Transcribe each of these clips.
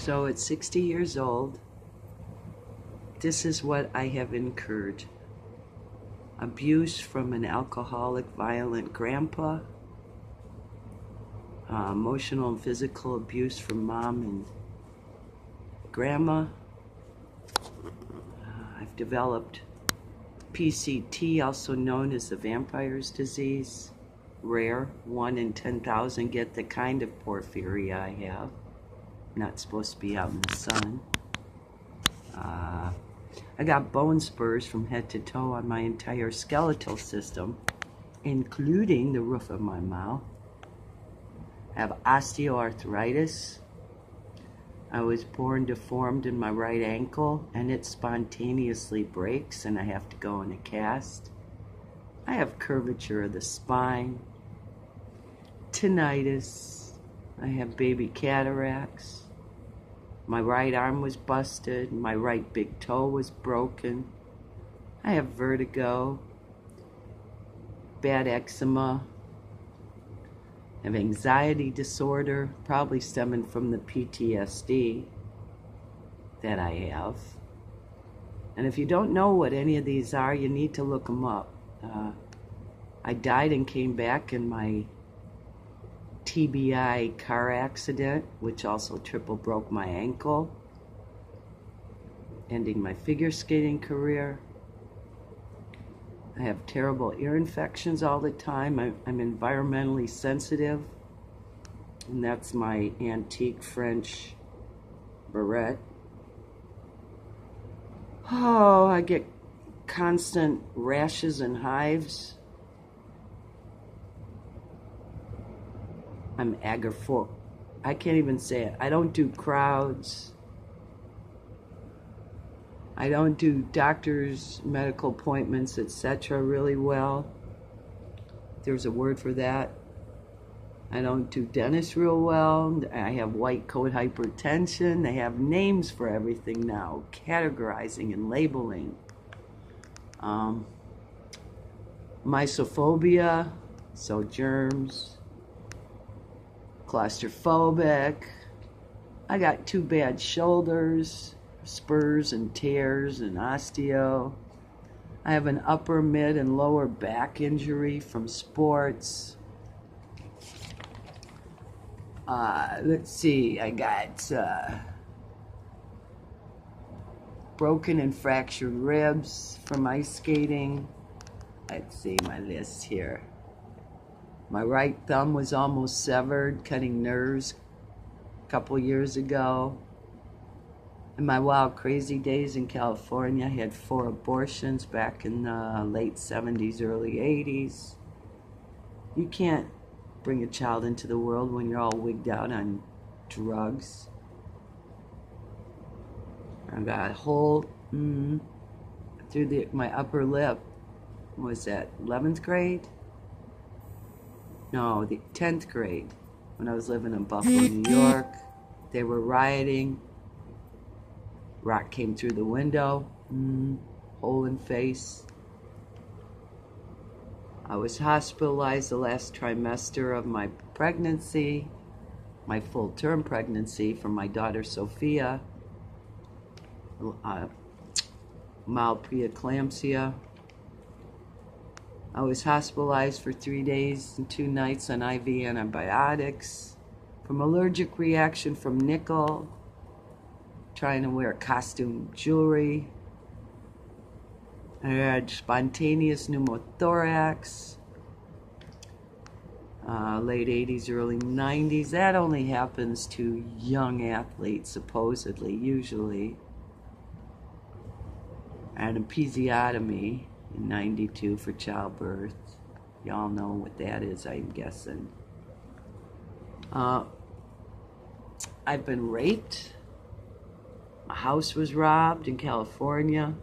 So at 60 years old, this is what I have incurred. Abuse from an alcoholic, violent grandpa, emotional and physical abuse from mom and grandma. I've developed PCT, also known as the vampire's disease. Rare, 1 in 10,000 get the kind of porphyria I have. Not supposed to be out in the sun. I got bone spurs from head to toe on my entire skeletal system, including the roof of my mouth. I have osteoarthritis. I was born deformed in my right ankle, and it spontaneously breaks, and I have to go in a cast. I have curvature of the spine, tinnitus. I have baby cataracts. My right arm was busted. My right big toe was broken. I have vertigo, bad eczema. I have anxiety disorder, probably stemming from the PTSD that I have. And if you don't know what any of these are, you need to look them up. I died and came back in my TBI car accident, which also triple broke my ankle, ending my figure skating career. I have terrible ear infections all the time. I'm environmentally sensitive, and that's my antique French barrette. Oh, I get constant rashes and hives. I'm agoraphobic. I can't even say it. I don't do crowds. I don't do doctors, medical appointments, etc. really well. There's a word for that. I don't do dentists real well. I have white coat hypertension. They have names for everything now, categorizing and labeling. Mysophobia, so germs. Claustrophobic. I got 2 bad shoulders, spurs and tears and osteo. I have an upper, mid, and lower back injury from sports. Let's see, I got broken and fractured ribs from ice skating. Let's see my list here. My right thumb was almost severed, cutting nerves a couple years ago. In my wild, crazy days in California, I had 4 abortions back in the late 70s, early 80s. You can't bring a child into the world when you're all wigged out on drugs. I got a hole through my upper lip. Was that 11th grade? No, the 10th grade, when I was living in Buffalo, New York. They were rioting. Rock came through the window. Hole in face. I was hospitalized the last trimester of my pregnancy, my full-term pregnancy for my daughter Sophia. Mild preeclampsia. I was hospitalized for 3 days and 2 nights on IV antibiotics from allergic reaction from nickel, trying to wear costume jewelry. I had spontaneous pneumothorax, late 80s, early 90s. That only happens to young athletes, supposedly, usually. And episiotomy in 92 for childbirth. Y'all know what that is, I'm guessing. I've been raped. My house was robbed in California.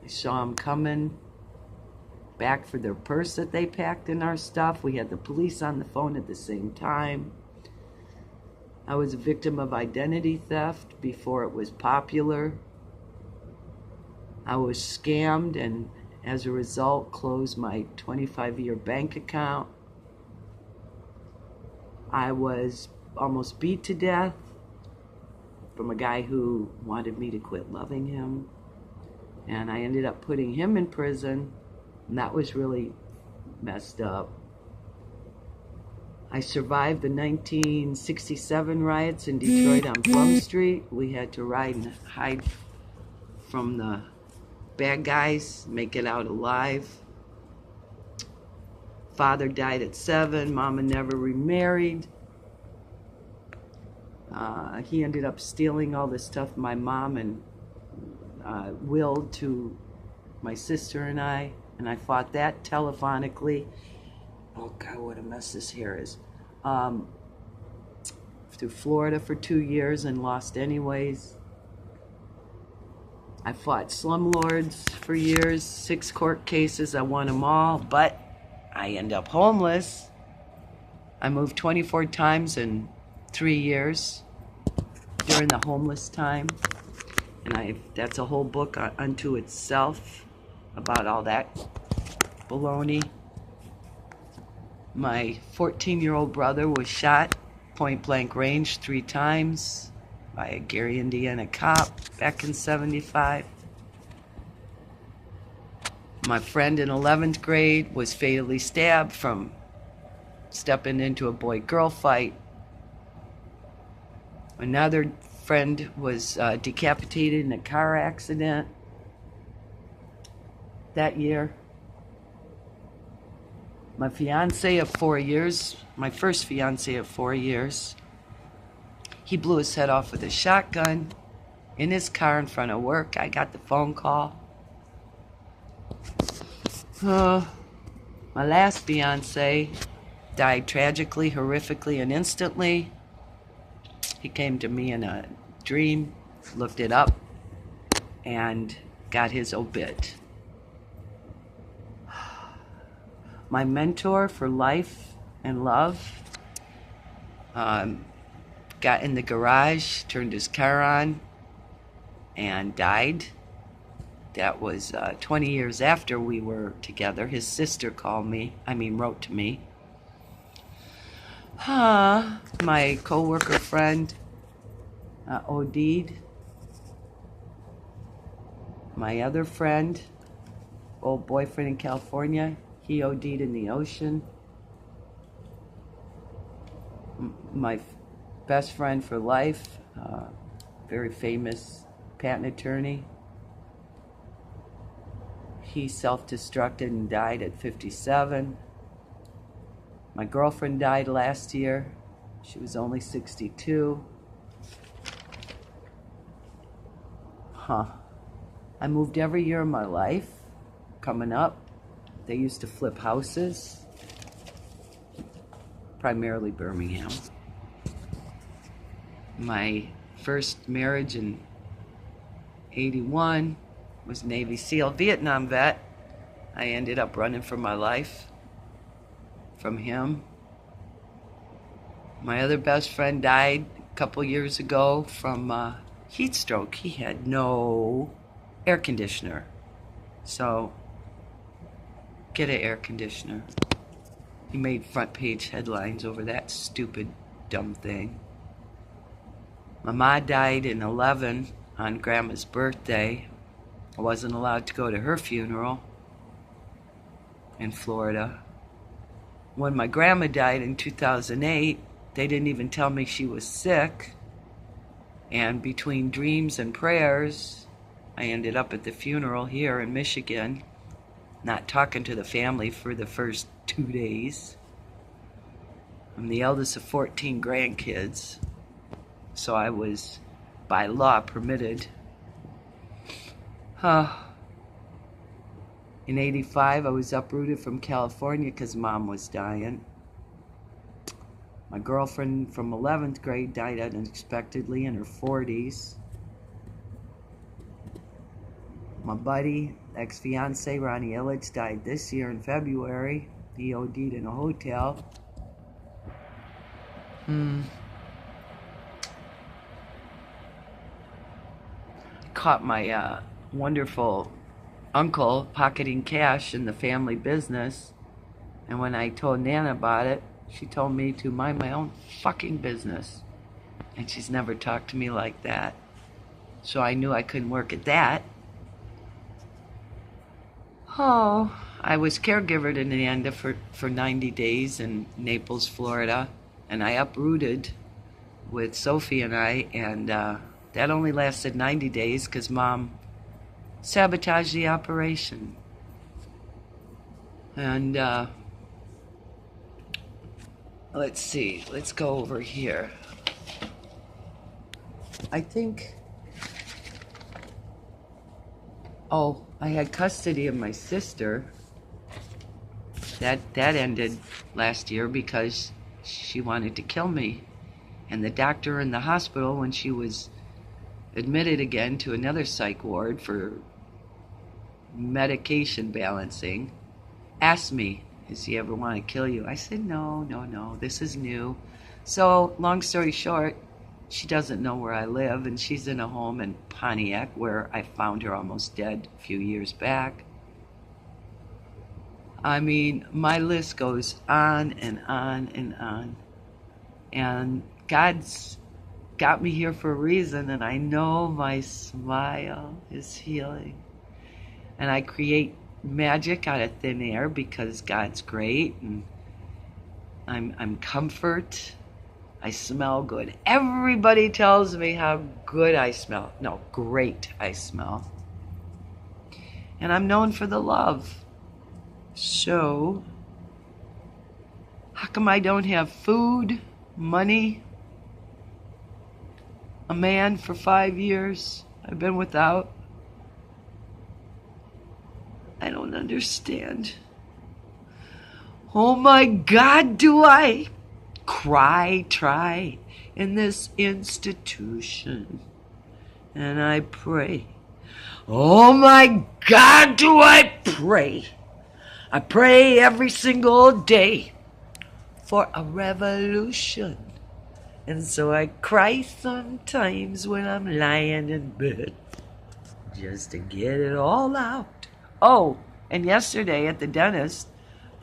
I saw them coming back for their purse that they packed in our stuff. We had the police on the phone at the same time. I was a victim of identity theft before it was popular. I was scammed and as a result closed my 25-year bank account. I was almost beat to death. from a guy who wanted me to quit loving him. And I ended up putting him in prison, and that was really messed up. I survived the 1967 riots in Detroit on Plum Street. We had to ride and hide from the bad guys, make it out alive. Father died at 7. Mama never remarried. He ended up stealing all this stuff my mom and willed to my sister and I fought that telephonically. Oh God, what a mess this hair is. Through Florida for 2 years and lost anyways. I fought slumlords for years, 6 court cases, I won them all, but I end up homeless. I moved 24 times in 3 years during the homeless time. And that's a whole book unto itself about all that baloney. My 14-year-old brother was shot point blank range 3 times by a Gary, Indiana cop back in '75. My friend in 11th grade was fatally stabbed from stepping into a boy-girl fight. Another friend was decapitated in a car accident that year. My fiance of 4 years, my first fiance of 4 years, he blew his head off with a shotgun in his car in front of work. I got the phone call. My last fiance died tragically, horrifically, and instantly. He came to me in a dream, looked it up, and got his obit. My mentor for life and love got in the garage, turned his car on, and died. That was 20 years after we were together. His sister wrote to me. My co-worker friend OD'd. My other friend, old boyfriend in California, he OD'd in the ocean. My best friend for life, very famous patent attorney, he self-destructed and died at 57. My girlfriend died last year. She was only 62. I moved every year of my life coming up. They used to flip houses, primarily Birmingham. My first marriage in '81 was Navy SEAL, Vietnam vet. I ended up running for my life from him. My other best friend died a couple years ago from heat stroke. He had no air conditioner. So, get an air conditioner. He made front page headlines over that stupid, dumb thing. My ma died in '11 on Grandma's birthday. I wasn't allowed to go to her funeral in Florida. When my grandma died in 2008, they didn't even tell me she was sick. And between dreams and prayers, I ended up at the funeral here in Michigan, not talking to the family for the first 2 days. I'm the eldest of 14 grandkids, so I was, by law, permitted. In '85, I was uprooted from California because Mom was dying. My girlfriend from 11th grade died unexpectedly in her 40s. My buddy, ex-fiance, Ronnie Illich, died this year in February. He OD'd in a hotel. Caught my wonderful uncle pocketing cash in the family business, and when I told Nana about it, she told me to mind my own fucking business. And she's never talked to me like that. So I knew I couldn't work at that. Oh, I was caregiver in the end for 90 days in Naples, Florida. And I uprooted with Sophie and I. And that only lasted 90 days because Mom sabotaged the operation. And let's see. Let's go over here. I think... Oh, I had custody of my sister. That ended last year because she wanted to kill me. And the doctor in the hospital, when she was admitted again to another psych ward for medication balancing, asked me, does he ever want to kill you? I said, no, this is new. So, long story short, she doesn't know where I live, and she's in a home in Pontiac where I found her almost dead a few years back. I mean, my list goes on and on and on. And God's got me here for a reason, and I know my smile is healing. And I create magic out of thin air because God's great, and I'm comfort. I smell good. Everybody tells me how good I smell. No, great I smell. And I'm known for the love. So, how come I don't have food, money, a man for 5 years I've been without? I don't understand. Oh my God, do I try in this institution. And I pray. Oh my God, do I pray. I pray every single day for a revolution. And so I cry sometimes when I'm lying in bed just to get it all out. Oh, and yesterday at the dentist,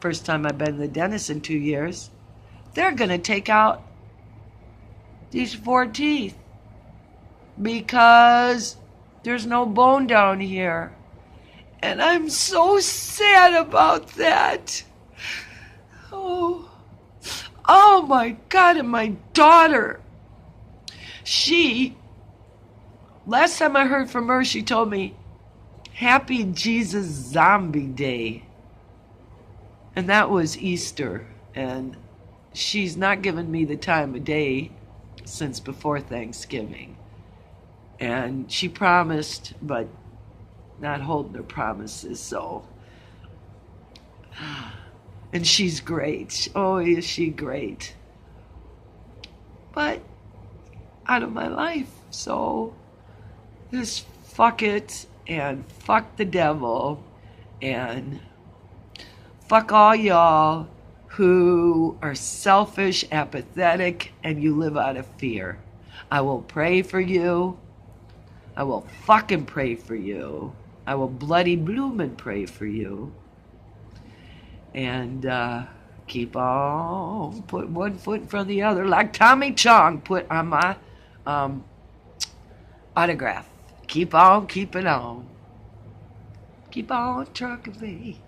first time I've been to the dentist in 2 years, they're going to take out these 4 teeth because there's no bone down here. And I'm so sad about that. Oh my God, and my daughter. Last time I heard from her, she told me, Happy Jesus Zombie Day. And that was Easter. And she's not given me the time of day since before Thanksgiving. And she promised, but not holding her promises, so. And she's great. Oh, is she great. But out of my life, so just fuck it and fuck the devil and fuck all y'all who are selfish, apathetic, and you live out of fear. I will pray for you. I will fucking pray for you. I will bloody bloomin' pray for you. And keep on put one foot in front of the other, like Tommy Chong put on my autograph. Keep on keeping on. Keep on trucking me.